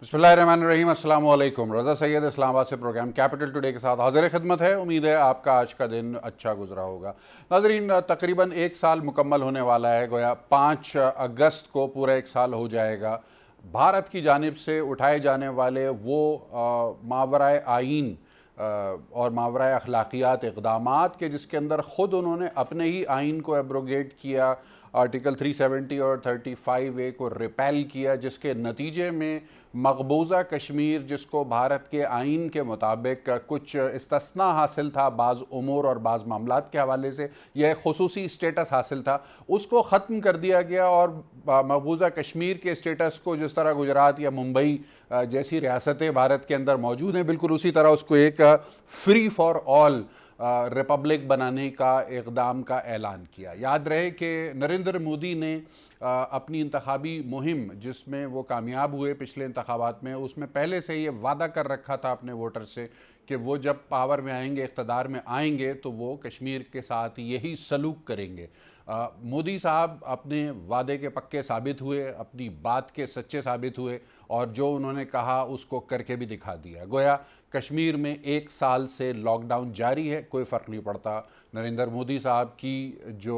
बिस्मिल्लाहिर्रहमानिर्रहीम, अस्सलाम वालेकुम। रज़ा सैयद इस्लामाबाद से प्रोग्राम कैपिटल टुडे के साथ हाजिर खिदमत है। उम्मीद है आपका आज का दिन अच्छा गुजरा होगा। नाज़रीन, तकरीबन एक साल मुकम्मल होने वाला है। गोया 5 अगस्त को पूरा एक साल हो जाएगा। भारत की जानिब से उठाए जाने वाले वो मावराए आइन और मावराए अखलाकियात इक़दामात के जिसके अंदर ख़ुद उन्होंने अपने ही आइन को एब्रोगेट किया, आर्टिकल 370 और 35A को रिपेल किया, जिसके नतीजे में मकबूजा कश्मीर, जिसको भारत के आइन के मुताबिक कुछ इस्तिस्ना हासिल था बाज़ उमूर और बाज़ मामलात के हवाले से, यह खुसूसी स्टेटस हासिल था, उसको ख़त्म कर दिया गया। और मकबूजा कश्मीर के स्टेटस को जिस तरह गुजरात या मुंबई जैसी रियासतें भारत के अंदर मौजूद हैं, बिल्कुल उसी तरह उसको एक फ्री फॉर ऑल रिपब्लिक बनाने का इक़दाम का ऐलान किया। याद रहे कि नरेंद्र मोदी ने अपनी इंतखाबी मुहिम, जिसमें वो कामयाब हुए पिछले इंतखाबात में, उसमें पहले से ये वादा कर रखा था अपने वोटर से कि वो जब पावर में आएंगे, इक़्तिदार में आएंगे, तो वो कश्मीर के साथ यही सलूक करेंगे। मोदी साहब अपने वादे के पक्के साबित हुए, अपनी बात के सच्चे साबित हुए और जो उन्होंने कहा उसको करके भी दिखा दिया। गोया कश्मीर में एक साल से लॉकडाउन जारी है, कोई फ़र्क नहीं पड़ता। नरेंद्र मोदी साहब की जो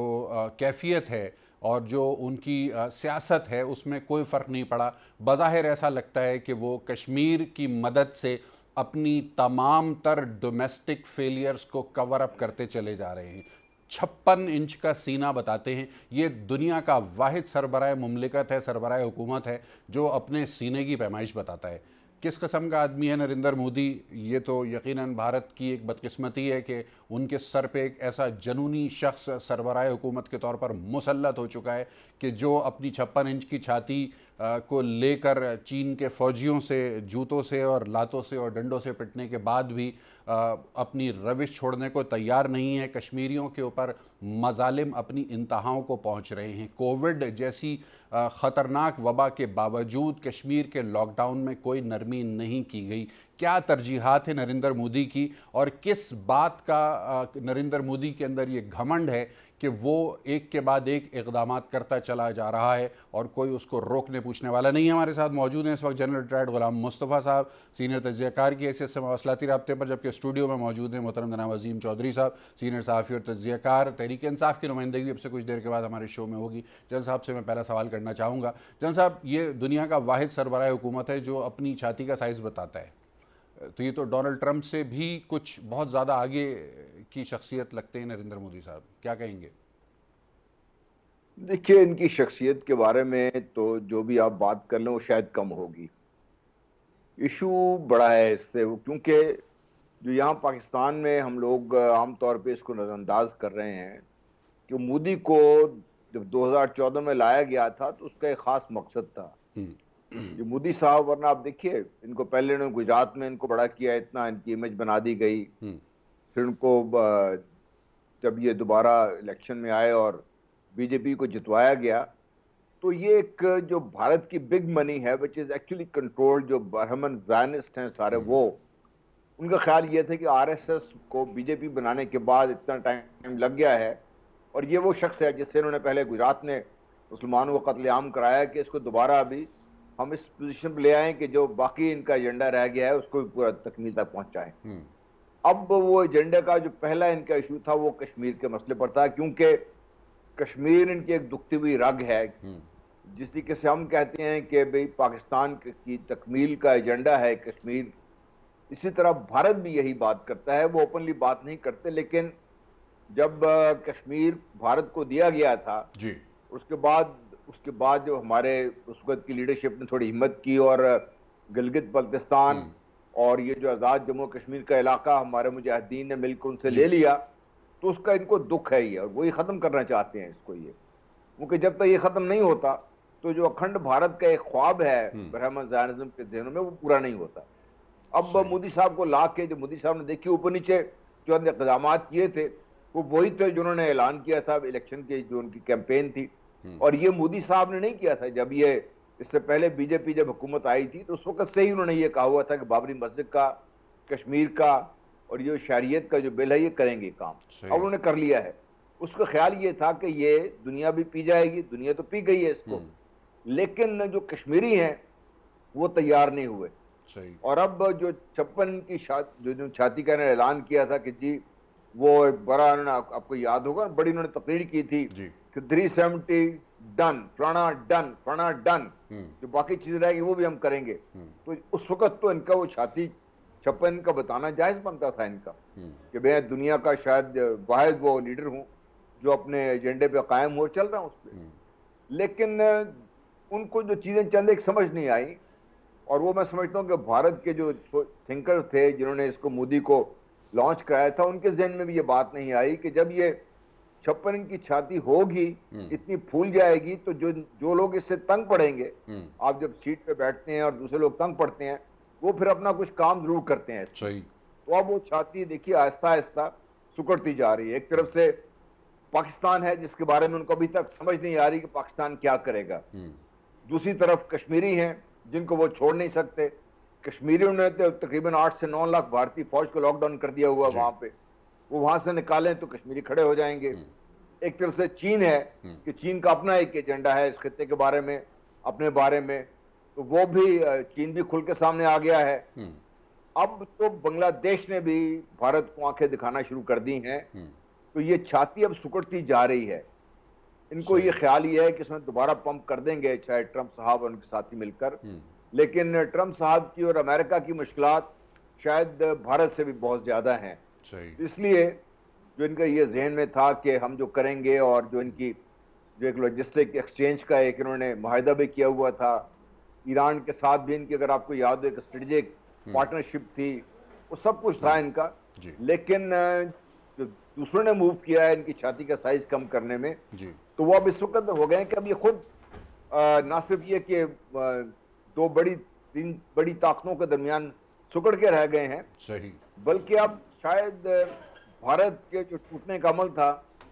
कैफियत है और जो उनकी सियासत है, उसमें कोई फ़र्क नहीं पड़ा। बज़ाहिर ऐसा लगता है कि वो कश्मीर की मदद से अपनी तमाम तर डोमेस्टिक फेलियर्स को कवर अप करते चले जा रहे हैं। 56 इंच का सीना बताते हैं। ये दुनिया का वाहिद सरबराह मुमलिकत है, सरबराह हुकूमत है, जो अपने सीने की पैमाइश बताता है। किस किस्म का आदमी है नरेंद्र मोदी, ये तो यकीनन भारत की एक बदकिस्मती है कि उनके सर पे एक ऐसा जनूनी शख्स सरबराह हुकूमत के तौर पर मुसल्लत हो चुका है कि जो अपनी 56 इंच की छाती को लेकर चीन के फ़ौजियों से जूतों से और लातों से और डंडों से पिटने के बाद भी अपनी रविश छोड़ने को तैयार नहीं है। कश्मीरियों के ऊपर मजालिम अपनी इंतहाओं को पहुंच रहे हैं। कोविड जैसी ख़तरनाक वबा के बावजूद कश्मीर के लॉकडाउन में कोई नरमी नहीं की गई। क्या तरजीहात है नरेंद्र मोदी की, और किस बात का नरेंद्र मोदी के अंदर ये घमंड है कि वो एक के बाद एक इक़दामात करता चला जा रहा है और कोई उसको रोकने पूछने वाला नहीं है। हमारे साथ मौजूद हैं इस वक्त जनरल रिटायर्ड गुलाम मुस्तफ़ा साहब, सीनियर तज्ज़ियाकार की हैसियत से मवासलाती राब्ते पर, जबकि स्टूडियो में मौजूद हैं मोहतरम जनाब अज़ीम चौधरी साहब, सीनियर सहाफ़ी और तज्ज़ियाकार। तहरीक इंसाफ की नुमाइंदगी अब से कुछ देर के बाद हमारे शो में होगी। जन साहब से मैं पहला सवाल करना चाहूँगा। जन साहब, ये दुनिया का वाहिद सरबराह हुकूमत है जो अपनी छाती का साइज़ बताता है, तो ये तो डोनाल्ड ट्रंप से भी कुछ बहुत ज़्यादा आगे की शख्सियत लगते हैं नरेंद्र मोदी साहब, क्या कहेंगे? देखिए, इनकी शख्सियत के बारे में तो जो भी आप बात कर लें वो शायद कम होगी। इशू बड़ा है इससे, क्योंकि जो यहाँ पाकिस्तान में हम लोग आमतौर पे इसको नज़रअंदाज कर रहे हैं कि मोदी को जब 2014 में लाया गया था तो उसका एक खास मकसद था। ये मोदी साहब, वरना आप देखिए, इनको पहले इन्होंने गुजरात में इनको बड़ा किया, इतना इनकी इमेज बना दी गई। फिर उनको जब ये दोबारा इलेक्शन में आए और बीजेपी को जितवाया गया, तो ये एक जो भारत की बिग मनी है विच इज एक्चुअली कंट्रोल्ड, जो बरहमन ज़ायनिस्ट हैं सारे, वो उनका ख्याल ये था कि आरएसएस को बीजेपी बनाने के बाद इतना टाइम लग गया है और ये वो शख्स है जिससे इन्होंने पहले गुजरात में मुसलमानों का कत्लेआम कराया कि इसको दोबारा अभी हम इस पोजीशन पर ले आए कि जो बाकी इनका एजेंडा रह गया है उसको भी पूरा तकमील तक पहुंचाएं। अब वो एजेंडा का जो पहला इनका इशू था वो कश्मीर के मसले पर था, क्योंकि कश्मीर इनकी एक दुखती हुई रग है। जिस तरीके से हम कहते हैं कि भाई पाकिस्तान की तकमील का एजेंडा है कश्मीर, इसी तरह भारत भी यही बात करता है। वो ओपनली बात नहीं करते, लेकिन जब कश्मीर भारत को दिया गया था जी, उसके बाद जो हमारे उस वक्त की लीडरशिप ने थोड़ी हिम्मत की और गिलगित बल्तिस्तान और ये जो आज़ाद जम्मू कश्मीर का इलाका हमारे मुजाहिदीन ने मिलकर उनसे ले लिया, तो उसका इनको दुख है ये, और वही ख़त्म करना चाहते हैं इसको ये। क्योंकि जब तक ये ख़त्म नहीं होता तो जो अखंड भारत का एक ख्वाब है ब्राह्मण ज़ायनिज़्म के ज़हनों में, वो पूरा नहीं होता। अब मोदी साहब को ला के जो मोदी साहब ने देखिए ऊपर नीचे जो इक़दाम किए थे, वो वही थे जो उन्होंने ऐलान किया था इलेक्शन की जो उनकी कैंपेन थी। और ये मोदी साहब ने नहीं किया था। जब ये इससे पहले बीजेपी जब हुकूमत आई थी तो उस वक्त से ही उन्होंने ये कहा हुआ था कि बाबरी मस्जिद का, कश्मीर का और ये शरीयत का जो बिल है ये करेंगे काम। अब उन्होंने कर लिया है। उसका ख्याल ये था कि ये दुनिया भी पी जाएगी, दुनिया तो पी गई है इसको, लेकिन जो कश्मीरी हैं वो तैयार नहीं हुए। सही। और अब जो 56 की जो छाती का इन्होंने ऐलान किया था कि जी वो एक बड़ा, उन्होंने आपको याद होगा, बड़ी उन्होंने तकरीर की थी जी। कि 370 डन, फलाना डन, फलाना डन, जो बाकी चीजें रहेगी वो भी हम करेंगे। तो उस वक्त तो इनका वो छाती 56 का बताना जायज बनता था इनका, कि मैं दुनिया का शायद वाहिद वो लीडर हूं जो अपने एजेंडे पे कायम हो, चल रहा हूं उस पर। लेकिन उनको जो चीजें चंद एक समझ नहीं आई, और वो मैं समझता हूँ कि भारत के जो थिंकर्स थे जिन्होंने इसको, मोदी को लॉन्च कराया था, उनके जहन में भी ये बात नहीं आई कि जब ये 56 की छाती होगी, इतनी फूल जाएगी, तो जो जो लोग इससे तंग पड़ेंगे, आप जब सीट पे बैठते हैं और दूसरे लोग तंग पड़ते हैं, वो फिर अपना कुछ काम जरूर करते हैं इसमें। सही। तो अब वो छाती देखिए आहिस्ता आहिस्ता सुकड़ती जा रही है। एक तरफ से पाकिस्तान है जिसके बारे में उनको अभी तक समझ नहीं आ रही कि पाकिस्तान क्या करेगा, दूसरी तरफ कश्मीरी हैं जिनको वो छोड़ नहीं सकते। कश्मीरियों ने तो तकरीबन 8 से 9 लाख भारतीय फौज को लॉकडाउन कर दिया हुआ वहां पे, वो वहां से निकालें तो कश्मीरी खड़े हो जाएंगे। एक तरफ से चीन है कि चीन का अपना एक एजेंडा है इस खित्ते के बारे में, अपने बारे में, तो वो भी, चीन भी खुल के सामने आ गया है। अब तो बांग्लादेश ने भी भारत को आंखें दिखाना शुरू कर दी हैं। तो ये छाती अब सुकड़ती जा रही है। इनको ये ख्याल ये है कि इसमें दोबारा पंप कर देंगे, चाहे ट्रंप साहब और उनके साथी मिलकर। लेकिन ट्रंप साहब की और अमेरिका की मुश्किलात शायद भारत से भी बहुत ज्यादा हैं। इसलिए जो इनका ये जहन में था कि हम जो करेंगे, और जो इनकी जो एक लॉजिस्टिक एक्सचेंज का एक इन्होंने माहिदा भी किया हुआ था, ईरान के साथ भी इनकी, अगर आपको याद हो, एक स्ट्रेटेजिक पार्टनरशिप थी, वो सब कुछ था इनका। लेकिन जो दूसरों ने मूव किया है इनकी छाती का साइज कम करने में, तो वो अब इस वक्त हो गए हैं कि अब ये खुद ना सिर्फ ये कि तीन बड़ी ताकतों के दरमियान सुकड़ के रह गए हैं, सही, बल्कि अब शायद भारत के जो टूटने का अमल था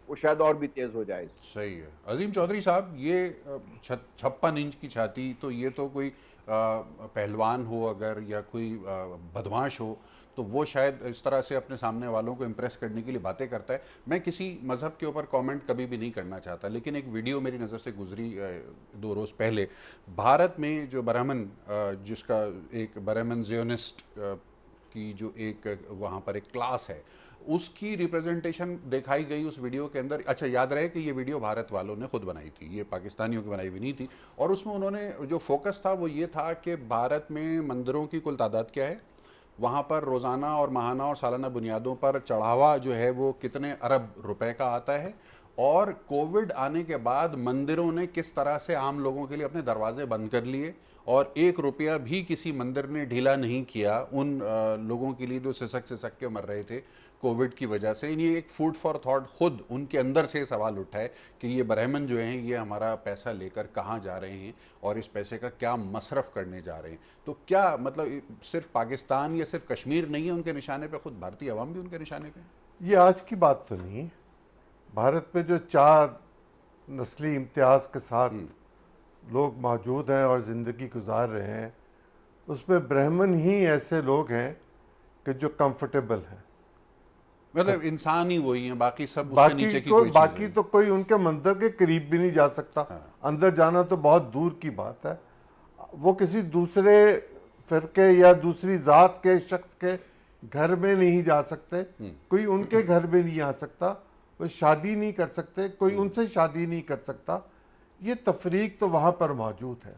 वो शायद और भी तेज हो जाए। सही है। अजीम चौधरी साहब, ये 56 इंच की छाती, तो ये तो कोई पहलवान हो अगर, या कोई बदमाश हो, तो वो शायद इस तरह से अपने सामने वालों को इम्प्रेस करने के लिए बातें करता है। मैं किसी मज़हब के ऊपर कमेंट कभी भी नहीं करना चाहता, लेकिन एक वीडियो मेरी नज़र से गुजरी 2 रोज़ पहले। भारत में जो ब्राह्मण, जिसका एक ब्राह्मण जियोनिस्ट की जो एक वहाँ पर एक क्लास है, उसकी रिप्रेजेंटेशन दिखाई गई उस वीडियो के अंदर। अच्छा, याद रहे कि ये वीडियो भारत वालों ने खुद बनाई थी, ये पाकिस्तानियों की बनाई हुई नहीं थी। और उसमें उन्होंने जो फोकस था वो ये था कि भारत में मंदिरों की कुल तादाद क्या है, वहाँ पर रोज़ाना और माहाना और सालाना बुनियादों पर चढ़ावा जो है वो कितने अरब रुपए का आता है, और कोविड आने के बाद मंदिरों ने किस तरह से आम लोगों के लिए अपने दरवाजे बंद कर लिए, और 1 रुपया भी किसी मंदिर ने ढीला नहीं किया उन लोगों के लिए जो सिसक के मर रहे थे कोविड की वजह से। ये एक फूड फॉर थॉट, खुद उनके अंदर से सवाल उठा है कि ये ब्राह्मण जो हैं ये हमारा पैसा लेकर कहाँ जा रहे हैं और इस पैसे का क्या मसरफ करने जा रहे हैं। तो क्या मतलब सिर्फ पाकिस्तान या सिर्फ कश्मीर नहीं है उनके निशाने पे, खुद भारतीय अवाम भी उनके निशाने पे? ये आज की बात तो नहीं। भारत में जो 4 नस्ली इम्तियाज के साथ लोग मौजूद हैं और ज़िंदगी गुजार रहे हैं, उसमें ब्राह्मण ही ऐसे लोग हैं कि जो कंफर्टेबल हैं। मतलब इंसान ही वही हैं, बाकी सब उससे नीचे की कोई बाकी चीज़ तो कोई उनके मंदिर के करीब भी नहीं जा सकता। अंदर जाना तो बहुत दूर की बात है। वो किसी दूसरे फिरके या दूसरी जात के शख्स के घर में नहीं जा सकते, कोई उनके घर में नहीं आ सकता, वो शादी नहीं कर सकते, कोई उनसे शादी नहीं कर सकता। ये तफरीक तो वहाँ पर मौजूद है,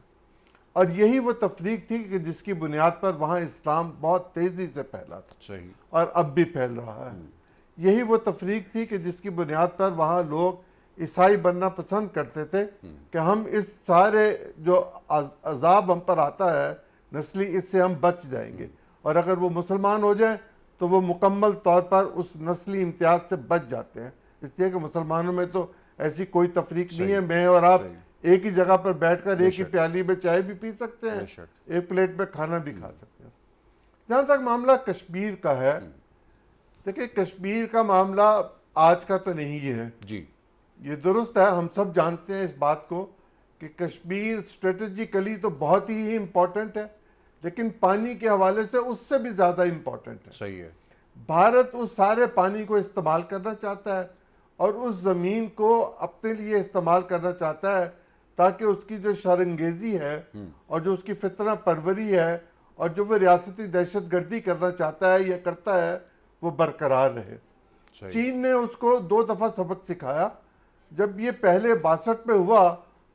और यही वो तफरीक थी कि जिसकी बुनियाद पर वहाँ इस्लाम बहुत तेज़ी से फैला था। सही। और अब भी फैल रहा है। यही वो तफरीक थी कि जिसकी बुनियाद पर वहाँ लोग ईसाई बनना पसंद करते थे कि हम इस सारे जो अजाब हम पर आता है नस्ली, इससे हम बच जाएंगे, और अगर वो मुसलमान हो जाए तो वो मुकम्मल तौर पर उस नस्ली इम्तियाज से बच जाते हैं। इसलिए कि मुसलमानों में तो ऐसी कोई तफरीक नहीं है। मैं और आप एक ही जगह पर बैठकर एक ही प्याली में चाय भी पी सकते हैं, एक प्लेट में खाना भी खा सकते हैं। जहाँ तक मामला कश्मीर का है, देखिए कश्मीर का मामला आज का तो नहीं है जी, ये दुरुस्त है, हम सब जानते हैं इस बात को कि कश्मीर स्ट्रेटेजिकली तो बहुत ही इम्पोर्टेंट है, लेकिन पानी के हवाले से उससे भी ज़्यादा इम्पोर्टेंट है। सही है। भारत उस सारे पानी को इस्तेमाल करना चाहता है और उस ज़मीन को अपने लिए इस्तेमाल करना चाहता है, ताकि उसकी जो शर्मंगेजी है और जो उसकी फितना परवरी है और जो वो रियासती दहशतगर्दी करना चाहता है या करता है वो बरकरार रहे। सही। चीन ने उसको 2 दफा सबक सिखाया। जब ये पहले 62 में हुआ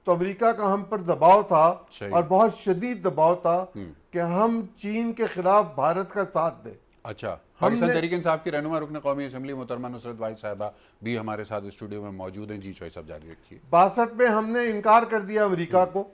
तो अमेरिका का हम पर दबाव था सही। और बहुत शदीद दबाव था कि हम चीन के खिलाफ भारत का साथ दें। अच्छा, पाकिस्तान तहरीक इंसाफ की रहनुमा रुकन कौमी असम्बली मोहतरमा नुसरत वाहिद साहिबा भी हमारे साथ स्टूडियो में मौजूद हैं। जी चॉइस आप जारी रखिए। 62 में हमने इनकार कर दिया अमेरिका को।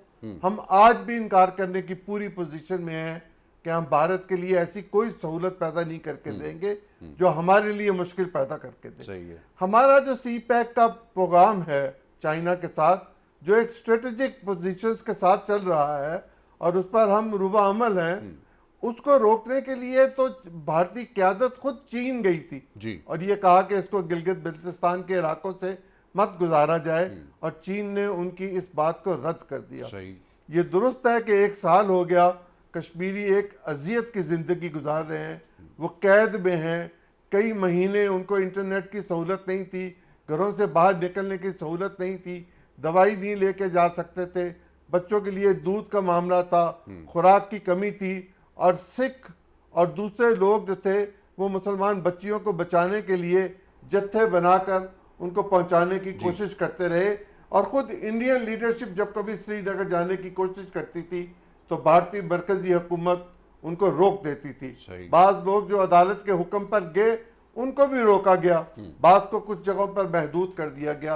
हम आज भी इनकार करने की पूरी पोजीशन में हैं कि हम भारत के लिए ऐसी कोई सहूलत पैदा नहीं करके देंगे जो हमारे लिए मुश्किल पैदा करके दे। सही है। हमारा जो सी पैक का प्रोग्राम है चाइना के साथ, जो एक स्ट्रेटेजिक पोजीशंस के साथ चल रहा है और उस पर हम रुबा अमल हैं, उसको रोकने के लिए तो भारतीय क़यादत खुद चीन गई थी जी। और ये कहा कि इसको गिलगित बिल्तिस्तान के इलाकों से मत गुजारा जाए और चीन ने उनकी इस बात को रद्द कर दिया। सही। ये दुरुस्त है कि 1 साल हो गया, कश्मीरी एक अजियत की ज़िंदगी गुजार रहे हैं, वो कैद में हैं। कई महीने उनको इंटरनेट की सहूलत नहीं थी, घरों से बाहर निकलने की सहूलत नहीं थी, दवाई नहीं लेके जा सकते थे, बच्चों के लिए दूध का मामला था, खुराक की कमी थी और सिख और दूसरे लोग जो थे वो मुसलमान बच्चियों को बचाने के लिए जत्थे बनाकर उनको पहुंचाने की कोशिश करते रहे। और ख़ुद इंडियन लीडरशिप जब कभी श्रीनगर जाने की कोशिश करती थी तो भारतीय मरकजी हुकूमत उनको रोक देती थी। बाज़ लोग जो अदालत के हुक्म पर गए उनको भी रोका गया, बात को कुछ जगहों पर महदूद कर दिया गया।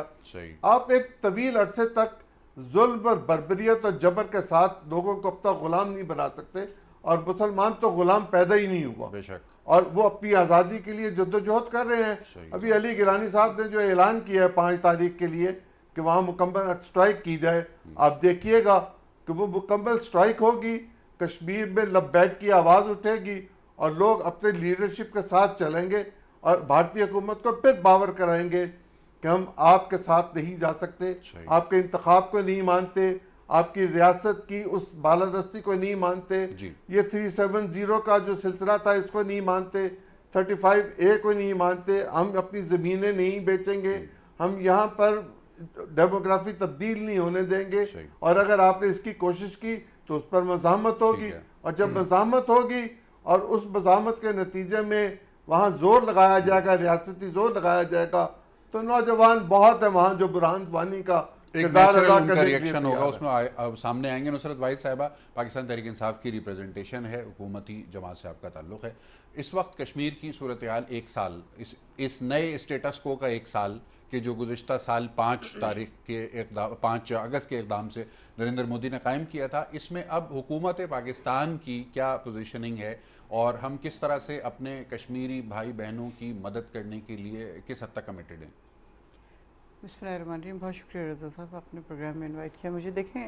आप एक तवील अरसे तक जुल्म और बर्बरियत और जबर के साथ लोगों को अपना गुलाम नहीं बना सकते और मुसलमान तो गुलाम पैदा ही नहीं हुआ बेशक, और वो अपनी आज़ादी के लिए जद्दोजहद कर रहे हैं। अभी अली गिलानी साहब ने जो ऐलान किया है 5 तारीख के लिए कि वहाँ मुकम्मल स्ट्राइक की जाए, आप देखिएगा कि वो मुकम्मल स्ट्राइक होगी, कश्मीर में लब्बैक की आवाज़ उठेगी और लोग अपने लीडरशिप के साथ चलेंगे और भारतीय हुकूमत को फिर बावर कराएंगे कि हम आपके साथ नहीं जा सकते, आपके इंतखाब को नहीं मानते, आपकी रियासत की उस बालादस्ती को नहीं मानते, ये 370 का जो सिलसिला था इसको नहीं मानते, 35A को नहीं मानते, हम अपनी ज़मीनें नहीं बेचेंगे, हम यहाँ पर डेमोग्राफी तब्दील नहीं होने देंगे और अगर आपने इसकी कोशिश की तो उस पर मज़ामत होगी और जब मज़ामत होगी और उस मज़ामत के नतीजे में वहाँ जोर लगाया जाएगा, रियासती जोर लगाया जाएगा, तो नौजवान बहुत है वहाँ जो बुरहान वानी का एक नेचुरल उनका रिएक्शन होगा, उसमें सामने आएंगे। नुसरत वाहिद साहिबा, पाकिस्तान तहरीक इंसाफ की रिप्रेजेंटेशन है, हुकूमती जमात से आपका ताल्लुक़ है। इस वक्त कश्मीर की सूरत हाल 1 साल, इस नए स्टेटस को का 1 साल कि जो गुज़िश्ता साल 5 अगस्त के इक़दाम से नरेंद्र मोदी ने कायम किया था, इसमें अब हुकूमत पाकिस्तान की क्या पोजीशनिंग है और हम किस तरह से अपने कश्मीरी भाई बहनों की मदद करने के लिए किस हद तक कमिटेड हैं? बिस्मिल्लाहिर्रहमानिर्रहीम। बहुत शुक्रिया रज़ा साहब, आपने प्रोग्राम में इनवाइट किया मुझे। देखें,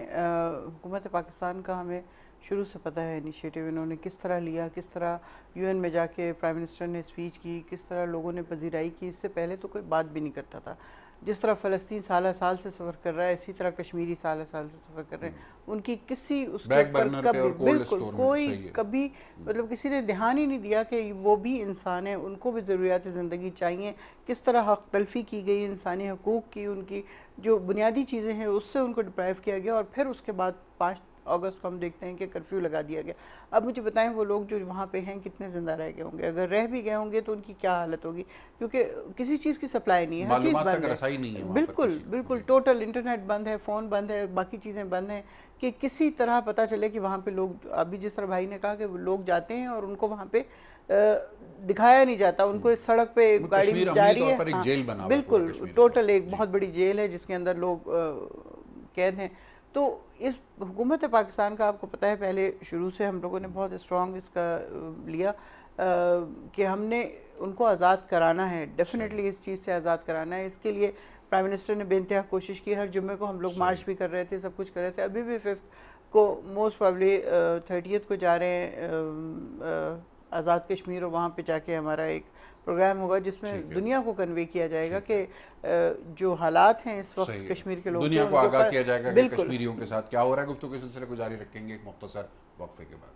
हुकूमत पाकिस्तान का हमें शुरू से पता है इनिशिएटिव इन्होंने किस तरह लिया, किस तरह UN में जाके प्राइम मिनिस्टर ने स्पीच की, किस तरह लोगों ने पजीराई की। इससे पहले तो कोई बात भी नहीं करता था। जिस तरह फ़लस्तीन साल साल से सफ़र कर रहा है, इसी तरह कश्मीरी साल साल से सफ़र कर रहे हैं। उनकी किसी उसके ऊपर कभी बिल्कुल कोई कभी मतलब किसी ने ध्यान ही नहीं दिया कि वो भी इंसान है, उनको भी ज़रूरियात ज़िंदगी चाहिए। किस तरह हक तलफी की गई, इंसानी हकूक़ की उनकी जो बुनियादी चीज़ें हैं उससे उनको डिप्राइव किया गया और फिर उसके बाद 5 अगस्त को हम देखते हैं कि कर्फ्यू लगा दिया गया। अब मुझे बताएं वो लोग जो वहाँ पे हैं कितने ज़िंदा रह गए होंगे, अगर रह भी गए होंगे तो उनकी क्या हालत होगी, क्योंकि किसी चीज़ की सप्लाई नहीं है, हर चीज़ बंद है। बिल्कुल बिल्कुल टोटल इंटरनेट बंद है, फ़ोन बंद है, बाकी चीज़ें बंद हैं कि किसी तरह पता चले कि वहाँ पे लोग, अभी जिस तरह भाई ने कहा कि लोग जाते हैं और उनको वहाँ पे दिखाया नहीं जाता, उनको इस सड़क पे गाड़ी जा रही है। हाँ, बिल्कुल टोटल एक बहुत बड़ी जेल है जिसके अंदर लोग कैद हैं। तो इस हुकूमत पाकिस्तान का आपको पता है पहले शुरू से हम लोगों ने बहुत स्ट्रॉन्ग इसका लिया कि हमने उनको आज़ाद कराना है, डेफिनेटली इस चीज़ से आज़ाद कराना है। इसके लिए प्राइम मिनिस्टर ने बेइंतहा कोशिश की, हर जुम्मे को हम लोग मार्च भी कर रहे थे, सब कुछ कर रहे थे। अभी भी 5 को मोस्ट प्रॉब्ली 30 को जा रहे हैं आज़ाद कश्मीर और वहाँ पे जाके हमारा एक प्रोग्राम होगा जिसमें दुनिया को कन्वे किया जाएगा कि जो हालात हैं इस वक्त कश्मीर के लोग, दुनिया को आगाह किया जाएगा कि कश्मीरियों के साथ क्या हो रहा है। गुफ्तगू के सिलसिले को जारी रखेंगे एक मुख्तसर वक्फे के बाद।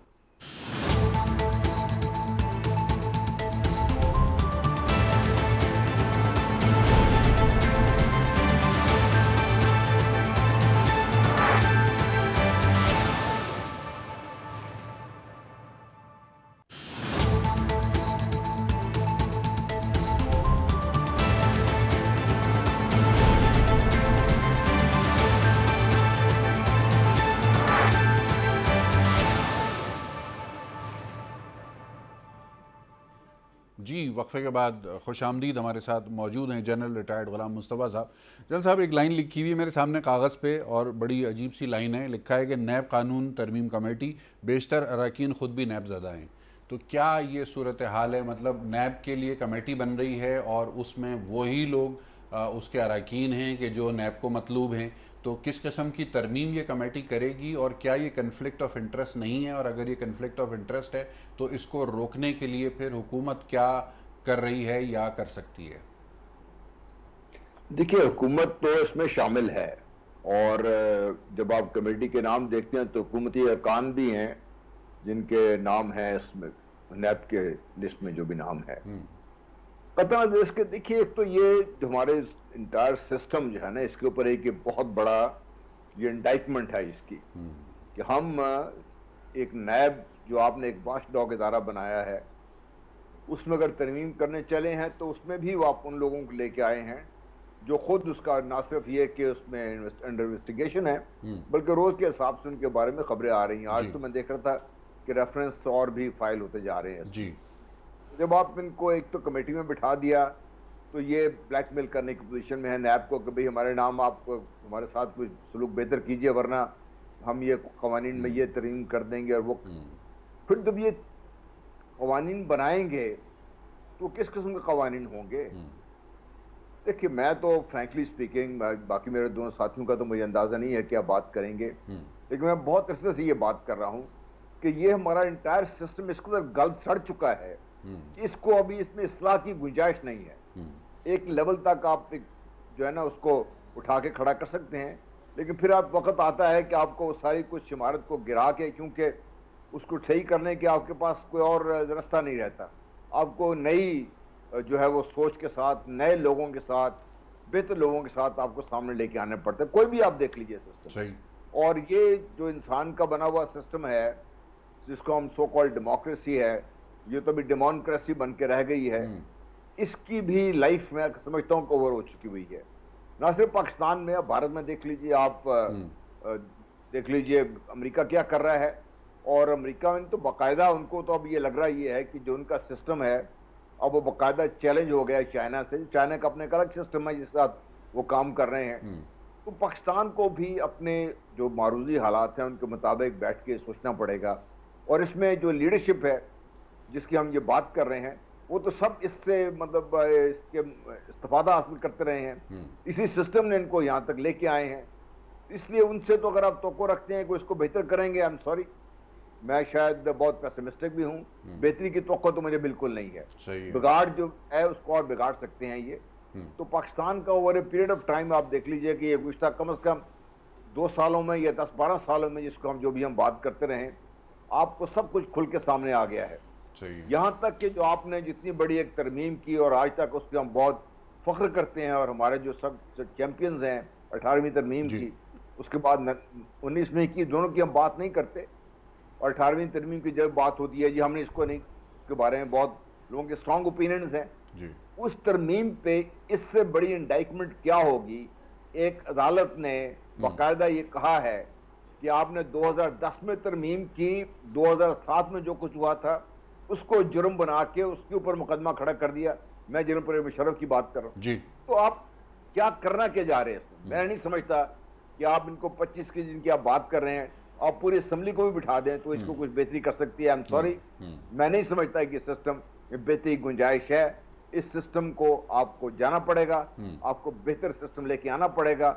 वक्फे के बाद खुशामदीद हमारे साथ मौजूद हैं जनरल रिटायर्ड गुलाम मुस्तफ़ा साहब। जनरल साहब, एक लाइन लिखी हुई है मेरे सामने कागज़ पे और बड़ी अजीब सी लाइन है। लिखा है कि नैब कानून तरमीम कमेटी बेशतर अरकान ख़ुद भी नैब ज़दा हैं। तो क्या ये सूरत हाल है? मतलब नैब के लिए कमेटी बन रही है और उसमें वही लोग उसके अरकान हैं कि जो नैब को मतलूब हैं, तो किस किस्म की तरमीम ये कमेटी करेगी और क्या ये कन्फ्लिक्ट ऑफ इंटरेस्ट नहीं है? और अगर ये कन्फ्लिक्ट ऑफ इंटरेस्ट है तो इसको रोकने के लिए फिर हुकूमत क्या कर रही है या कर सकती है? देखिए, हुकूमत तो इसमें शामिल है और जब आप कमेटी के नाम देखते हैं तो हुकूमती अरकान भी हैं जिनके नाम है इसमें नैब के लिस्ट में जो भी नाम है। कतई इसके देखिए, एक तो ये जो हमारे इंटायर सिस्टम जो है ना, इसके ऊपर एक बहुत बड़ा ये इंडाइटमेंट है इसकी कि हम एक नैब जो आपने एक वॉचडॉग इदारा बनाया है उसमें अगर तरमीम करने चले हैं तो उसमें भी वो आप उन लोगों को लेके आए हैं जो खुद उसका ना सिर्फ ये कि उसमें अंडर इन्वेस्टिगेशन है बल्कि रोज के हिसाब से उनके बारे में खबरें आ रही हैं। आज तो मैं देख रहा था कि रेफरेंस और भी फाइल होते जा रहे हैं जी। जब आप इनको एक तो कमेटी में बिठा दिया तो ये ब्लैकमेल करने की पोजीशन में है नैब को कि भाई हमारे नाम आप हमारे साथ कुछ सलूक बेहतर कीजिए वरना हम ये कवानीन में ये तरमीम कर देंगे। और वो फिर जब ये कवानीन बनाएंगे तो किस किस्म के कवानीन होंगे? देखिए, मैं तो फ्रैंकली स्पीकिंग, बाकी मेरे दोनों साथियों का तो मुझे अंदाजा नहीं है क्या बात करेंगे, लेकिन मैं बहुत अरसे से ये बात कर रहा हूँ कि ये हमारा इंटायर सिस्टम इसके अंदर गल सड़ चुका है। इसको अभी इसमें इस्लाह की गुंजाइश नहीं है। एक लेवल तक आप जो है ना उसको उठा के खड़ा कर सकते हैं, लेकिन फिर आप वक्त आता है कि आपको सारी कुछ इमारत को गिरा के, क्योंकि उसको सही करने के आपके पास कोई और रास्ता नहीं रहता, आपको नई जो है वो सोच के साथ, नए लोगों के साथ, बेहतर लोगों के साथ आपको सामने लेके आने पड़ते हैं। कोई भी आप देख लीजिए सिस्टम। और ये जो इंसान का बना हुआ सिस्टम है जिसको हम सो कॉल्ड डेमोक्रेसी है, ये तो अभी डेमोक्रेसी बन के रह गई है। इसकी भी लाइफ में समझता हूँ ओवर हो चुकी हुई है। ना सिर्फ पाकिस्तान में, भारत में देख लीजिए आप, देख लीजिए अमेरिका क्या कर रहा है। और अमेरिका में तो बाकायदा उनको तो अब ये लग रहा ये है कि जो उनका सिस्टम है अब वो बाकायदा चैलेंज हो गया है चाइना से। चाइना का अपने एक अलग सिस्टम है जिसके साथ वो काम कर रहे हैं। तो पाकिस्तान को भी अपने जो मारूजी हालात हैं उनके मुताबिक बैठ के सोचना पड़ेगा। और इसमें जो लीडरशिप है जिसकी हम ये बात कर रहे हैं वो तो सब इससे मतलब इसके इस्तिफादा हासिल करते रहे हैं। इसी सिस्टम ने इनको यहाँ तक लेके आए हैं। इसलिए उनसे तो अगर आप तवक्को रखते हैं कि इसको बेहतर करेंगे, आई एम सॉरी, मैं शायद बहुत पेसिमिस्टिक भी हूँ। बेहतरी की तवक्को तो मुझे बिल्कुल नहीं है। बिगाड़ जो है उसको और बिगाड़ सकते हैं ये। तो पाकिस्तान का over a period of time आप देख लीजिए कि ये गुज़श्ता कम से कम 2 सालों में या 10-12 सालों में जिसको हम जो भी हम बात करते रहे, आपको सब कुछ खुल के सामने आ गया है। यहाँ तक कि जो आपने जितनी बड़ी एक तरमीम की और आज तक उसके हम बहुत फख्र करते हैं, और हमारे जो सब चैंपियंस हैं 18वीं तरमीम की, उसके बाद 19वीं की, दोनों की हम बात नहीं करते। और 18वीं तरमीम की जब बात होती है जी हमने इसको नहीं, उसके बारे में बहुत लोगों के स्ट्रॉन्ग ओपिनियंस हैं जी। उस तरमीम पे इससे बड़ी इंडाइटमेंट क्या होगी? एक अदालत ने बाकायदा ये कहा है कि आपने 2010 में तरमीम की, 2007 में जो कुछ हुआ था उसको जुर्म बना के उसके ऊपर मुकदमा खड़ा कर दिया। मैं जनरल परवेज मुशर्रफ की बात कर रहा हूँ जी। तो आप क्या करना क्या जा रहे हैं इसमें? मैं नहीं समझता कि आप इनको 25 की जिनकी आप बात कर रहे हैं आप पूरी असेंबली को भी बिठा दें तो इसको कुछ बेहतरी कर सकती है। आई एम सॉरी, मैं नहीं समझता कि सिस्टम में बेहतरी की गुंजाइश है। इस सिस्टम को आपको जाना पड़ेगा, आपको बेहतर सिस्टम लेके आना पड़ेगा।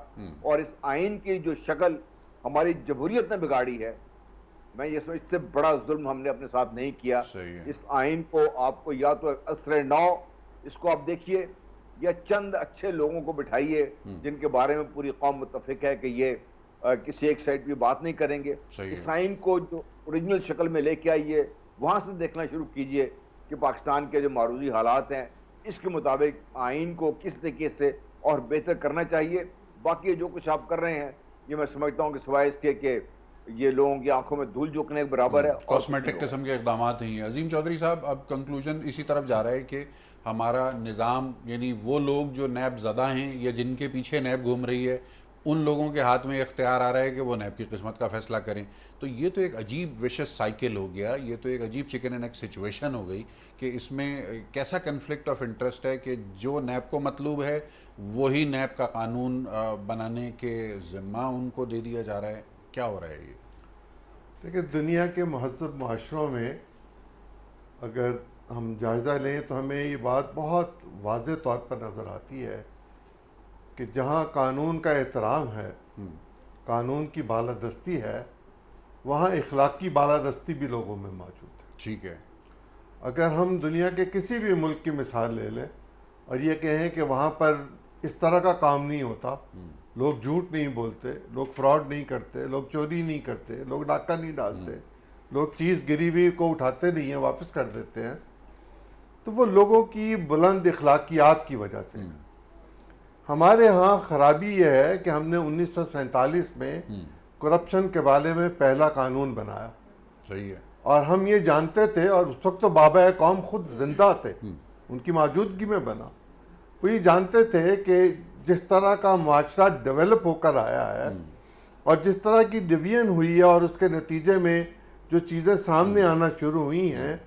और इस आइन की जो शक्ल हमारी जमहूरियत ने बिगाड़ी है, मैं ये समझ, इससे बड़ा जुल्म हमने अपने साथ नहीं किया। इस आइन को आपको या तो असर नौ इसको आप देखिए, या चंद अच्छे लोगों को बिठाइए जिनके बारे में पूरी कौम मुत्तफिक है कि ये किसी एक साइड की बात नहीं करेंगे। इस आइन को जो ओरिजिनल शक्ल में लेके आइए, वहां से देखना शुरू कीजिए कि पाकिस्तान के जो मारूजी हालात हैं इसके मुताबिक आइन को किस तरीके से और बेहतर करना चाहिए। बाकी जो कुछ आप कर रहे हैं ये मैं समझता हूँ कि सिवाय इसके कि ये लोगों की आंखों में धूल झोंकने के बराबर है, कॉस्मेटिक किस्म के इकदाम ही हैं। अजीम चौधरी साहब, अब कंक्लूजन इसी तरफ जा रहा है कि हमारा निज़ाम, यानी वो लोग जो नैब ज़दा हैं या जिनके पीछे नैब घूम रही है, उन लोगों के हाथ में इख्तियार आ रहा है कि वो नैब की किस्मत का फैसला करें। तो ये तो एक अजीब विशेष साइकिल हो गया, ये तो एक अजीब चिकन एंड एग सिचुएशन हो गई कि इसमें कैसा कन्फ्लिक्ट ऑफ इंटरेस्ट है कि जो नैब को मतलूब है वही नैब का कानून बनाने के ज़िम्मा उनको दे दिया जा रहा है। क्या हो रहा है ये? देखिए, दुनिया के महज़ब माशरों में अगर हम जायज़ा लें तो हमें ये बात बहुत वाज़ेह तौर पर नज़र आती है कि जहाँ कानून का एहतराम है, कानून की बालादस्ती है, वहाँ इखलाकी बालादस्ती भी लोगों में मौजूद है। ठीक है। अगर हम दुनिया के किसी भी मुल्क की मिसाल ले लें और ये कहें कि वहाँ पर इस तरह का काम नहीं होता, लोग झूठ नहीं बोलते, लोग फ्रॉड नहीं करते, लोग चोरी नहीं करते, लोग डाका नहीं डालते, लोग चीज़ गिरी हुई को उठाते नहीं हैं, वापस कर देते हैं, तो वो लोगों की बुलंद इखलाकियात की वजह से। हमारे यहाँ ख़राबी यह है कि हमने 1947 में करप्शन के बारे में पहला कानून बनाया। सही है। और हम ये जानते थे, और उस वक्त तो बाबा कौम खुद जिंदा थे, उनकी मौजूदगी में बना। वो ये जानते थे कि जिस तरह का माशरा डेवलप होकर आया है और जिस तरह की डिवीजन हुई है और उसके नतीजे में जो चीज़ें सामने आना शुरू हुई हैं,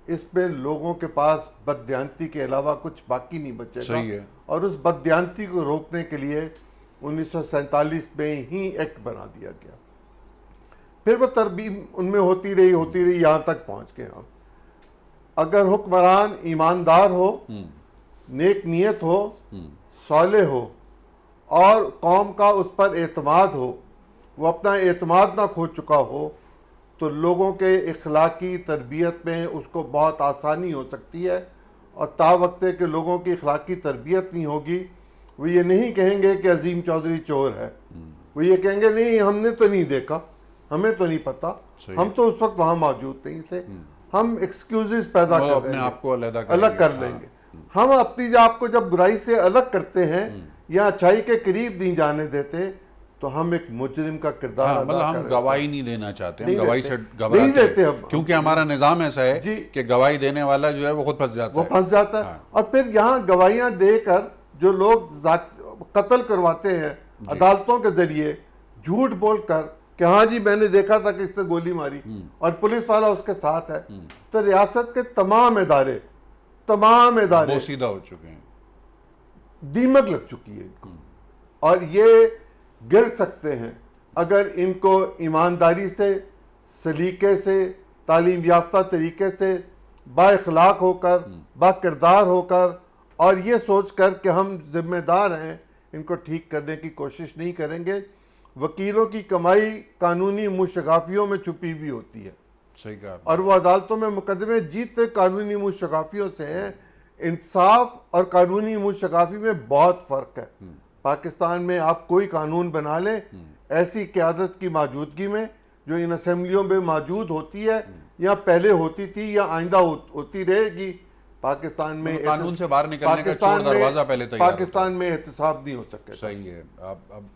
इसमें लोगों के पास बददियानती के अलावा कुछ बाकी नहीं बचेगा। सही है। और उस बददियानती को रोकने के लिए 1947 में ही एक्ट बना दिया गया। फिर वो तरमीम उनमें होती रही, यहाँ तक पहुँच गए हम। अगर हुक्मरान ईमानदार हो, नेक नियत हो, सौले हो और कौम का उस पर एतमाद हो, वो अपना एतमाद ना खो चुका हो, तो लोगों के इखलाकी तरबियत में उसको बहुत आसानी हो सकती है। और तावक्ते के लोगों की इखलाकी तरबियत नहीं होगी, वो ये नहीं कहेंगे कि अजीम चौधरी चोर है, वो ये कहेंगे नहीं हमने तो नहीं देखा, हमें तो नहीं पता, हम तो उस वक्त वहाँ मौजूद नहीं थे, हम एक्सक्यूजेस पैदा कर अपने आप को अलग कर लेंगे। हम अपनी आपको जब बुराई से अलग करते हैं या अच्छाई के करीब नहीं जाने देते, तो हम एक मुजरिम का किरदार मतलब हम गवाही नहीं देना चाहते, हम नहीं गवाही देते। से घबराते नहीं देते हम। क्योंकि हमारा निजाम ऐसा है जी। कि गवाही देने वाला जो है वो खुद फंस जाता है। फंस जाता है। और फिर यहाँ गवाहियां देकर जो लोग कत्ल करवाते हैं अदालतों के जरिए, झूठ बोलकर कि हाँ जी मैंने देखा था कि इसने गोली मारी और पुलिस वाला उसके साथ है, तो रियासत के तमाम इदारे बोसीदा हो चुके हैं, दीमक लग चुकी है इनको। और ये गिर सकते हैं अगर इनको ईमानदारी से, सलीके से, तालीम याफ्ता तरीके से, बाइखलाक होकर, बाकिरदार होकर और ये सोच कर कि हम जिम्मेदार हैं, इनको ठीक करने की कोशिश नहीं करेंगे। वकीलों की कमाई कानूनी मुशगाफियों में छुपी हुई होती है। सही कहा। और वो अदालतों में मुकदमे जीतते कानूनी मुशगाफियों से हैं। इंसाफ और कानूनी मुशगाफी में बहुत फ़र्क है। पाकिस्तान में आप कोई कानून बना लें, ऐसी क़यादत की मौजूदगी में जो इन असेंबलियों में मौजूद होती है या पहले होती थी या आइंदा होती रहेगी, पाकिस्तान में कानून से बाहर निकलने का चोर दरवाजा पहले तैयार पाकिस्तान में एहतसाब नहीं हो सके। सही है। अब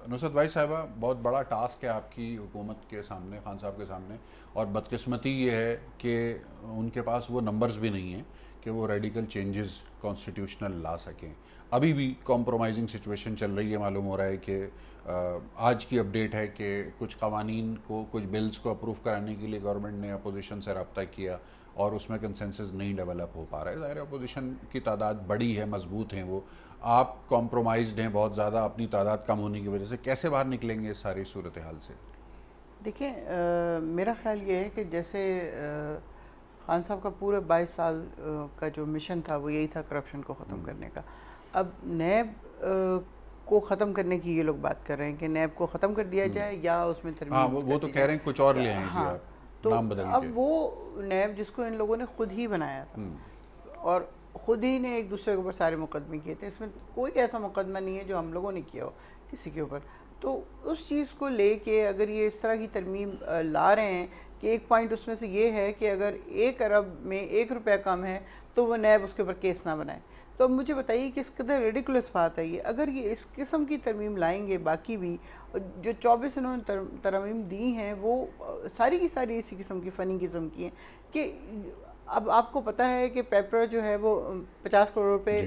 नुसरत भाई साहबा, बहुत बड़ा टास्क है आपकी हुकूमत के सामने, खान साहब के सामने, और बदकिस्मती ये है कि उनके पास वो नंबर्स भी नहीं हैं कि वो रेडिकल चेंजेस कॉन्स्टिट्यूशनल ला सकें। अभी भी कॉम्प्रोमाइजिंग सिचुएशन चल रही है। मालूम हो रहा है कि आज की अपडेट है कि कुछ कवानीन को, कुछ बिल्स को अप्रूव कराने के लिए गवर्नमेंट ने अपोजिशन से रब्ता किया और उसमें कंसेंसस नहीं डेवलप हो पा रहा है। ज़ाहिर है अपोजिशन की तादाद बड़ी है, मजबूत हैं वो, आप कॉम्प्रोमाइज्ड हैं बहुत ज़्यादा अपनी तादाद कम होने की वजह से। कैसे बाहर निकलेंगे इस सारी सूरत हाल से? देखिए, मेरा ख्याल ये है कि जैसे खान साहब का पूरे 22 साल का जो मिशन था वो यही था करप्शन को ख़त्म करने का। अब नैब को ख़त्म करने की ये लोग बात कर रहे हैं कि नैब को ख़त्म कर दिया जाए या उसमें तरमीम। हाँ, वो तो कह रहे हैं कुछ और ले आएं जी आप, तो नाम बदल अब के। वो नैब जिसको इन लोगों ने खुद ही बनाया था और खुद ही ने एक दूसरे के ऊपर सारे मुकदमे किए थे, इसमें कोई ऐसा मुकदमा नहीं है जो हम लोगों ने किया हो किसी के ऊपर। तो उस चीज़ को लेके अगर ये इस तरह की तरमीम ला रहे हैं कि एक पॉइंट उसमें से ये है कि अगर 1 अरब में 1 रुपया कम है तो वो नैब उसके ऊपर केस ना बनाए, तो अब मुझे बताइए कि इस कदर रेडिकुलस बात है ये। अगर ये इस किस्म की तरमीम लाएंगे, बाकी भी जो 24 इन्होंने तरमीम दी हैं वो सारी की सारी इसी किस्म की फ़नी किस्म की हैं कि अब आपको पता है कि पेपर जो है वो 50 करोड़ रुपए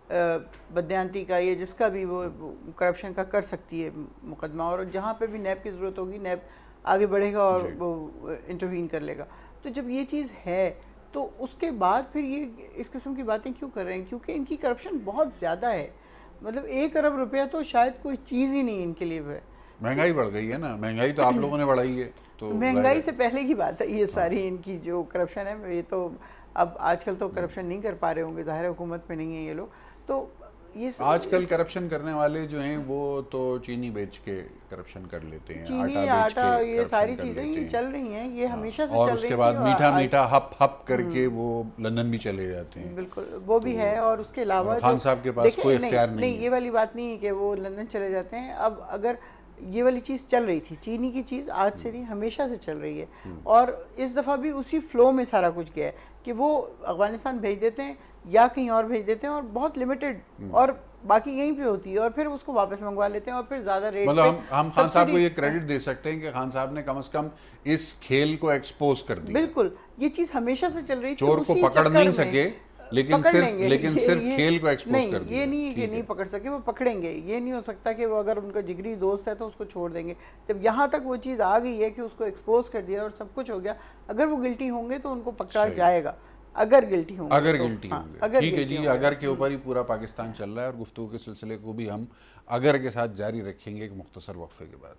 बदयांती का या जिसका भी वो करप्शन का कर सकती है मुकदमा, और जहाँ पे भी नैब की ज़रूरत होगी नैब आगे बढ़ेगा और वो इंटरवीन कर लेगा। तो जब ये चीज़ है तो उसके बाद फिर ये इस किस्म की बातें क्यों कर रहे हैं? क्योंकि इनकी करप्शन बहुत ज़्यादा है। मतलब 1 अरब रुपया तो शायद कोई चीज़ ही नहीं इनके लिए है। महंगाई बढ़ गई है ना, महंगाई तो आप लोगों ने बढ़ाई है, तो महंगाई से पहले की बात है ये सारी, इनकी जो करप्शन है। ये तो अब आजकल तो करप्शन नहीं कर पा रहे होंगे, ज़ाहिर है हुकूमत में नहीं है ये लोग। तो ये आजकल करप्शन करने वाले जो हैं वो तो चीनी बेच के करप्शन कर लेते हैं, चीनी आटा बेच आटा के ये सारी करप्शन कर चीज़ें लेते ये हैं। चल रही हैं, ये हमेशा से और चल उसके रही बाद थी। मीठा मीठा हप हप करके वो लंदन भी चले जाते हैं। बिल्कुल वो भी है। और उसके अलावा और खान साहब के पास देखिए, कोई इख्तियार नहीं है। ये वाली बात नहीं है कि वो लंदन चले जाते हैं। अब अगर ये वाली चीज़ चल रही थी, चीनी की चीज़ आज से नहीं हमेशा से चल रही है, और इस दफ़ा भी उसी फ्लो में सारा कुछ गया है कि वो अफगानिस्तान भेज देते हैं या कहीं और भेज देते हैं, और बहुत लिमिटेड, और बाकी यहीं पे होती है, और फिर उसको वापस मंगवा लेते हैं और फिर ज़्यादा रेट मतलब हम खान साहब को ये क्रेडिट दे सकते हैं कि खान साहब ने कम से कम इस खेल को एक्सपोज कर दिया। बिल्कुल ये चीज़ हमेशा से चल रही थी। चोर को उसी पकड़ चक्कर नहीं में सके, लेकिन पकड़ सिर्फ लेंगे। ये खेल को एक्सपोज नहीं, कर दिया। ये नहीं है कि ठीक नहीं है। पकड़ सके, वो पकड़ेंगे। ये नहीं हो सकता कि वो अगर उनका जिगरी दोस्त है तो उसको छोड़ देंगे। जब यहाँ तक वो चीज़ आ गई है कि उसको एक्सपोज कर दिया और सब कुछ हो गया, अगर वो गिल्टी होंगे तो उनको पकड़ा सही। जाएगा। अगर गिल्टी होंगे अगर तो, गिल्टी हाँ, होंगे, अगर ठीक है guilty जी। होंगे। अगर के ऊपर ही पूरा पाकिस्तान चल रहा है, और गुफ्तगू के सिलसिले को भी हम अगर के साथ जारी रखेंगे एक मुख्तसर वक्फे के बाद।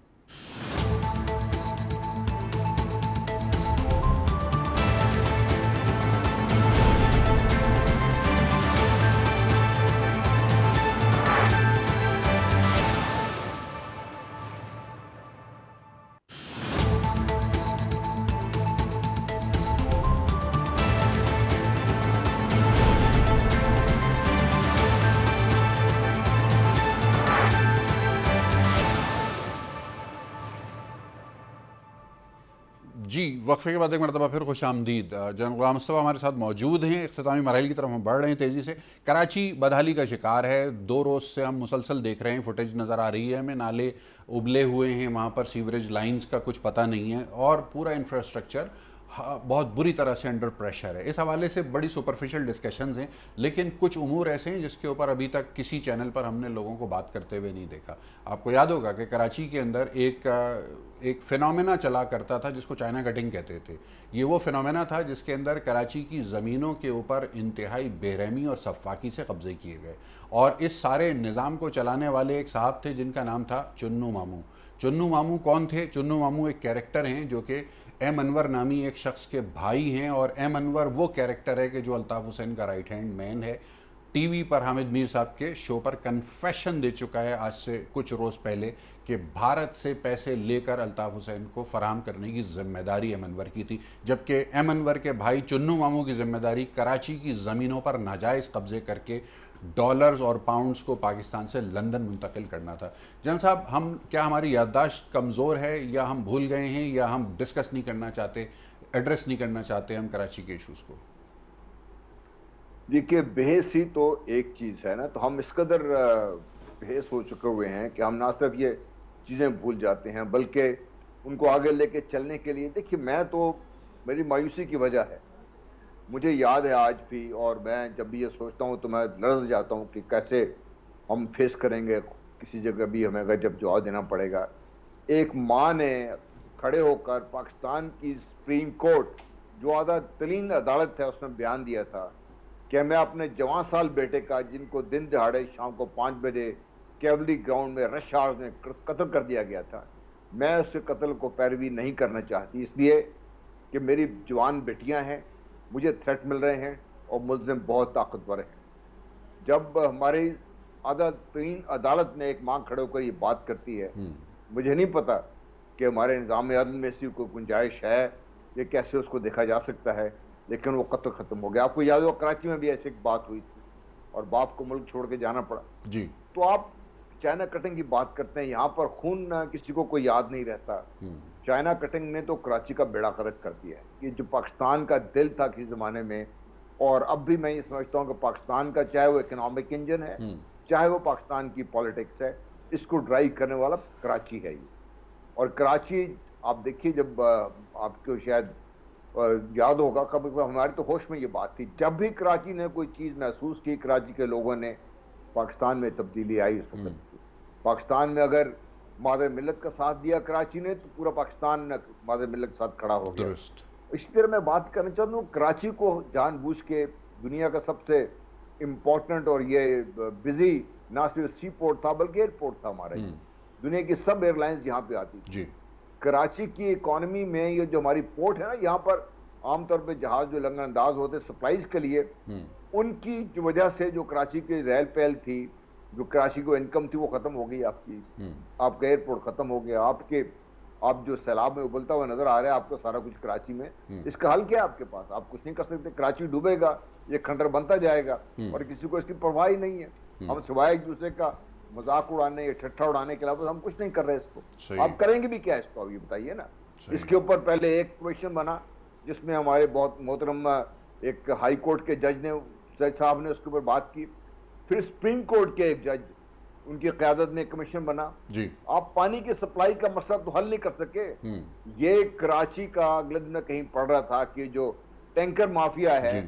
जी, वक्फे के बाद एक मरतबा फिर खुश आमदीद। जनरल गुलाम मुस्तफ़ा हमारे साथ मौजूद हैं। इख्तितामी मराहिल की तरफ हम बढ़ रहे हैं तेज़ी से। कराची बदहाली का शिकार है, 2 रोज़ से हम मुसलसल देख रहे हैं, फुटेज नज़र आ रही है हमें, नाले उबले हुए हैं, वहाँ पर सीवरेज लाइंस का कुछ पता नहीं है, और पूरा इंफ्रास्ट्रक्चर बहुत बुरी तरह से अंडर प्रेशर है। इस हवाले से बड़ी सुपरफिशियल डिस्कशंस हैं, लेकिन कुछ उमूर ऐसे हैं जिसके ऊपर अभी तक किसी चैनल पर हमने लोगों को बात करते हुए नहीं देखा। आपको याद होगा कि कराची के अंदर एक फिनोमेना चला करता था जिसको चाइना कटिंग कहते थे। ये वो फिनोमेना था जिसके अंदर कराची की ज़मीनों के ऊपर इंतहाई बेरहमी और सफाकी से कब्जे किए गए, और इस सारे निज़ाम को चलाने वाले एक साहब थे जिनका नाम था चुन्नू मामू। चुन्नू मामू कौन थे? चुन्नू मामू एक कैरेक्टर हैं जो कि एम अनवर नामी एक शख्स के भाई हैं, और एम अनवर वो कैरेक्टर है कि जो अल्ताफ़ हुसैन का राइट हैंड मैन है। टीवी पर हामिद मीर साहब के शो पर कन्फेशन दे चुका है आज से कुछ रोज़ पहले कि भारत से पैसे लेकर अल्ताफ़ हुसैन को फराहम करने की जिम्मेदारी एम अनवर की थी, जबकि एम अनवर के भाई चुन्नू मामू की जिम्मेदारी कराची की ज़मीनों पर नाजायज़ कब्जे करके डॉलर्स और पाउंड्स को पाकिस्तान से लंदन मुंतकिल करना था। जन साहब, क्या हमारी याददाश्त कमज़ोर है, या हम भूल गए हैं, या हम डिस्कस नहीं करना चाहते, एड्रेस नहीं करना चाहते हम कराची के इशूज़ को? देखिए, बहस ही तो एक चीज़ है ना, तो हम इस कदर बहस हो चुके हुए हैं कि हम ना सिर्फ ये चीज़ें भूल जाते हैं बल्कि उनको आगे लेके चलने के लिए, देखिए मैं तो, मेरी मायूसी की वजह है, मुझे याद है आज भी, और मैं जब भी ये सोचता हूँ तो मैं लरज़ जाता हूँ कि कैसे हम फेस करेंगे किसी जगह भी हमें अगर जब जवाब देना पड़ेगा। एक माँ ने खड़े होकर पाकिस्तान की सुप्रीम कोर्ट जो आज़ाद तरीन अदालत है उसमें बयान दिया था कि मैं अपने जवान साल बेटे का, जिनको दिन दहाड़े शाम को 5 बजे कैवली ग्राउंड में रश आवर में कत्ल कर दिया गया था, मैं उसके कत्ल को पैरवी नहीं करना चाहती, इसलिए कि मेरी जवान बेटियां हैं, मुझे थ्रेट मिल रहे हैं और मुल्ज़िम बहुत ताकतवर हैं। जब हमारी आज़ाद अदालत में एक मांग खड़े होकर ये बात करती है, मुझे नहीं पता कि हमारे निज़ाम अदल में ऐसी कोई गुंजाइश है, ये कैसे उसको देखा जा सकता है, लेकिन वो कत्ल ख़त्म हो गया। आपको याद होगा कराची में भी ऐसी एक बात हुई थी और बाप को मुल्क छोड़ के जाना पड़ा जी। तो आप चाइना कटिंग की बात करते हैं, यहाँ पर खून किसी को कोई याद नहीं रहता। चाइना कटिंग ने तो कराची का बेड़ा गर्क कर दिया है। ये जो पाकिस्तान का दिल था किसी ज़माने में, और अब भी मैं ये समझता हूँ कि पाकिस्तान का चाहे वो इकोनॉमिक इंजन है, चाहे वो पाकिस्तान की पॉलिटिक्स है, इसको ड्राइव करने वाला कराची है ये। और कराची आप देखिए, जब आपको शायद याद होगा, कभी हमारी तो होश में ये बात थी, जब भी कराची ने कोई चीज़ महसूस की, कराची के लोगों ने पाकिस्तान में तब्दीली आई उस वक्त। पाकिस्तान में अगर मादर मिल्लत का साथ दिया कराची ने, तो पूरा पाकिस्तान मादर मिल्लत के साथ खड़ा हो गया। दुरुस्त। इसी तरह मैं बात करना चाहता हूँ, कराची को जानबूझ के दुनिया का सबसे इम्पोर्टेंट और ये बिजी ना सिर्फ सी पोर्ट था बल्कि एयरपोर्ट था हमारा। दुनिया की सब एयरलाइंस यहाँ पे आती थी। जी। कराची की इकोनॉमी में ये जो हमारी पोर्ट है ना, यहाँ पर आमतौर पे जहाज जो लंगर अंदाज होते सप्लाईज के लिए, उनकी जो वजह से जो कराची की रेल पहल थी, जो कराची को इनकम थी, वो खत्म हो गई आपकी। आपका एयरपोर्ट खत्म हो गया, आप जो सैलाब में उबलता हुआ नजर आ रहा है आपको सारा कुछ कराची में। इसका हल क्या है आपके पास? आप कुछ नहीं कर सकते। कराची डूबेगा, ये खंडर बनता जाएगा और किसी को इसकी परवाह ही नहीं है। हम सिवाय एक दूसरे का मजाक उड़ाने या ठट्ठा उड़ाने के अलावा हम कुछ नहीं कर रहे इसको। आप करेंगे भी क्या इसको, अब ये बताइए ना। इसके ऊपर पहले एक क्वेश्चन बना जिसमें हमारे बहुत मोहतरम एक हाई कोर्ट के जज साहब ने उसके ऊपर बात की, फिर सुप्रीम कोर्ट के एक जज, उनकी क़यादत में कमीशन बना। जी। आप पानी की सप्लाई का मसला तो हल नहीं कर सके। ये कराची का अगले दिन कहीं पढ़ रहा था कि जो टैंकर माफिया है,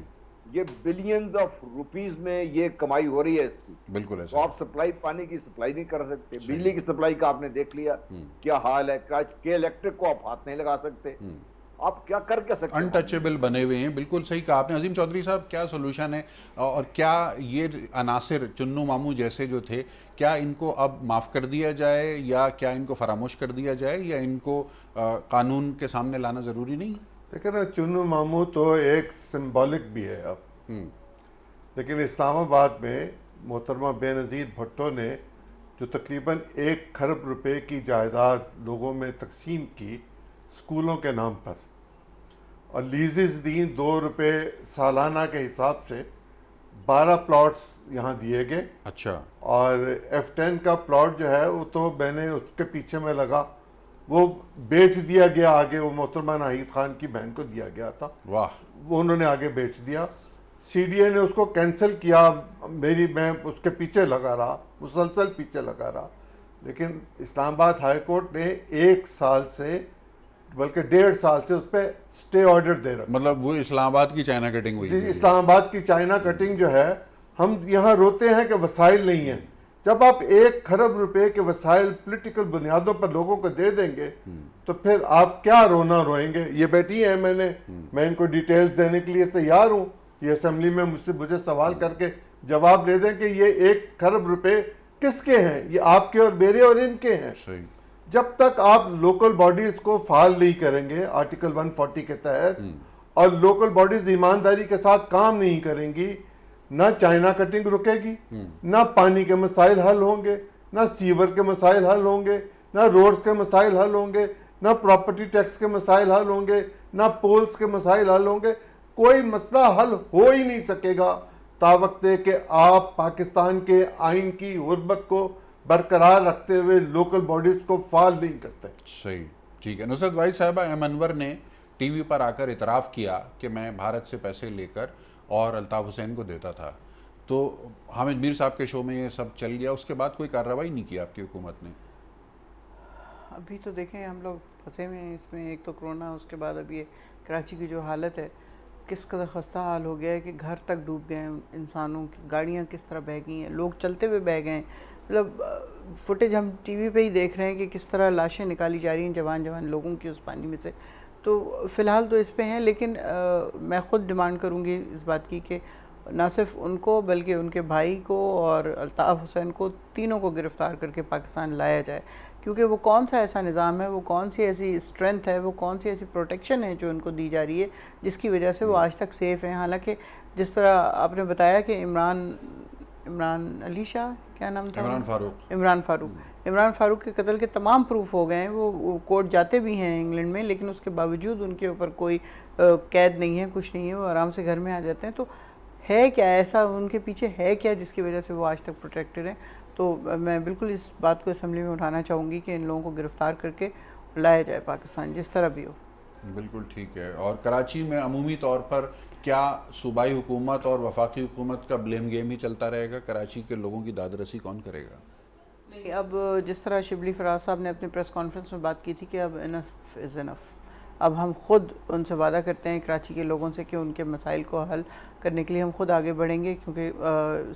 ये बिलियंस ऑफ रुपीस में ये कमाई हो रही है इसकी। बिल्कुल ऐसा। तो आप पानी की सप्लाई नहीं कर सकते। बिजली की सप्लाई का आपने देख लिया क्या हाल है। कराची के इलेक्ट्रिक को आप हाथ नहीं लगा सकते। आप क्या कर सकते हैं? अनटचेबल बने हुए हैं। बिल्कुल सही कहा आपने। अजीम चौधरी साहब, क्या सोल्यूशन है और क्या ये अनासिर चुन्नू मामू जैसे जो थे, क्या इनको अब माफ़ कर दिया जाए या क्या इनको फरामोश कर दिया जाए या इनको कानून के सामने लाना ज़रूरी नहीं? देखिए ना, चुन्नू मामू तो एक सिंबॉलिक भी है अब, लेकिन इस्लामाबाद में मोहतरमा बेनज़ीर भुट्टो ने जो तकरीबन 1 खरब रुपए की जायदाद लोगों में तकसीम की स्कूलों के नाम पर, और लीजेस दी 2 रुपए सालाना के हिसाब से 12 प्लॉट्स यहाँ दिए गए। अच्छा। और F10 का प्लॉट जो है वो तो मैंने उसके पीछे में लगा, वो बेच दिया गया आगे। वो मोहतरमा नाहिद खान की बहन को दिया गया था। वाह। वो उन्होंने आगे बेच दिया। CDA ने उसको कैंसिल किया। मैं उसके पीछे लगा रहा, मुसलसल पीछे लगा रहा, लेकिन इस्लामाबाद हाई कोर्ट ने 1 साल से बल्कि 1.5 साल से उस पर स्टे ऑर्डर दे रखा। मतलब वो इस्लामाबाद की चाइना कटिंग हुई थी। इस्लामाबाद की चाइना कटिंग जो है, हम यहाँ रोते हैं कि वसाइल नहीं है। जब आप 1 खरब रुपए के वसाइल पॉलिटिकल बुनियादों पर लोगों को दे देंगे तो फिर आप क्या रोना रोएंगे। ये बैठी है, मैं इनको डिटेल्स देने के लिए तैयार हूँ। ये असेंबली में मुझे सवाल करके जवाब दे दें कि ये 1 खरब रुपए किसके हैं, ये आपके और मेरे और इनके हैं। सही। जब तक आप लोकल बॉडीज को फाल नहीं करेंगे आर्टिकल 140 के तहत, और लोकल बॉडीज ईमानदारी के साथ काम नहीं करेंगी, ना चाइना कटिंग रुकेगी, ना पानी के मसाइल हल होंगे, ना सीवर के मसाइल हल होंगे, ना रोड्स के मसाइल हल होंगे, ना प्रॉपर्टी टैक्स के मसाइल हल होंगे, ना पोल्स के मसाइल हल होंगे। कोई मसला हल हो ही नहीं सकेगा तावक्ते कि आप पाकिस्तान के आइन की हुर्बत को बरकरार रखते हुए लोकल बॉडीज को फाल नहीं करते। सही। ठीक है। नुसरत वाइस साहबा, एम अनवर ने टीवी पर आकर इतराफ़ किया कि मैं भारत से पैसे लेकर और अल्ताफ़ हुसैन को देता था। तो हामिद मीर साहब के शो में ये सब चल गया, उसके बाद कोई कार्रवाई नहीं की आपकी हुकूमत ने? अभी तो देखें हम लोग फंसे हुए हैं इसमें। एक तो कोरोना, उसके बाद अब ये कराची की जो हालत है, किस कदर खस्ता हाल हो गया है कि घर तक डूब गए हैं इंसानों की, गाड़ियाँ किस तरह बह गई हैं, लोग चलते हुए बह गए हैं। मतलब फुटेज हम टीवी पे ही देख रहे हैं कि किस तरह लाशें निकाली जा रही हैं जवान जवान लोगों की उस पानी में से। तो फ़िलहाल तो इस पे हैं, लेकिन मैं ख़ुद डिमांड करूँगी इस बात की कि ना सिर्फ उनको बल्कि उनके भाई को और अल्ताफ़ हुसैन को, तीनों को गिरफ़्तार करके पाकिस्तान लाया जाए। क्योंकि वो कौन सा ऐसा निज़ाम है, वो कौन सी ऐसी स्ट्रेंथ है, वो कौन सी ऐसी प्रोटेक्शन है जो उनको दी जा रही है जिसकी वजह से वो आज तक सेफ़ हैं। हालांकि जिस तरह आपने बताया कि इमरान अली शाह, क्या नाम था? इमरान फ़ारूक के कत्ल के तमाम प्रूफ हो गए हैं। वो कोर्ट जाते भी हैं इंग्लैंड में, लेकिन उसके बावजूद उनके ऊपर कोई कैद नहीं है, कुछ नहीं है, वो आराम से घर में आ जाते हैं। तो है क्या ऐसा, उनके पीछे है क्या जिसकी वजह से वो आज तक प्रोटेक्टेड हैं? तो मैं बिल्कुल इस बात को असेंबली में उठाना चाहूँगी कि इन लोगों को गिरफ़्तार करके लाया जाए पाकिस्तान, जिस तरह भी हो। बिल्कुल ठीक है। और कराची में अमूमी तौर पर क्या सूबाई हुकूमत और वफाकी हुकूमत का ब्लेम गेम ही चलता रहेगा? कराची के लोगों की दादरसी कौन करेगा? नहीं, अब जिस तरह शिबली फराज साहब ने अपनी प्रेस कॉन्फ्रेंस में बात की थी कि अब इनफ इज़ इनफ, अब हम खुद उनसे वादा करते हैं कराची के लोगों से कि उनके मसाइल को हल करने के लिए हम खुद आगे बढ़ेंगे, क्योंकि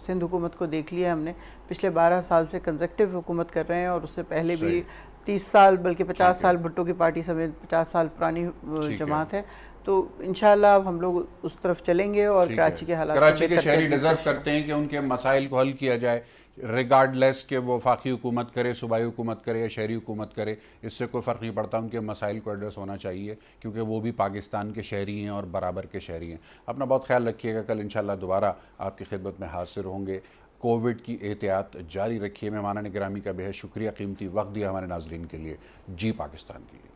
सिंध हुकूमत को देख लिया हमने, पिछले 12 साल से कंजक्टिव हुकूमत कर रहे हैं और उससे पहले भी 30 साल बल्कि 50 साल भुट्टो की पार्टी समेत 50 साल पुरानी जमात है। तो इंशाल्लाह अब हम लोग उस तरफ चलेंगे और कराची के हालात कराची के शहरी डिजर्व करते हैं कि उनके मसाइल को हल किया जाए, रिगार्डलेस के वो वफाकी हुकूमत करे, सूबाई हुकूमत करे या शहरी हुकूमत करे, इससे कोई फ़र्क नहीं पड़ता, उनके मसाइल को एड्रेस होना चाहिए क्योंकि वो भी पाकिस्तान के शहरी हैं और बराबर के शहरी हैं। अपना बहुत ख्याल रखिएगा, कल इंशाल्लाह दोबारा आपकी खिदमत में हाजिर होंगे। कोविड की एहतियात जारी रखिए। मेहमान गिरामी का बेहद शुक्रिया, कीमती वक्त दिया हमारे नाजरीन के लिए। जी पाकिस्तान के लिए।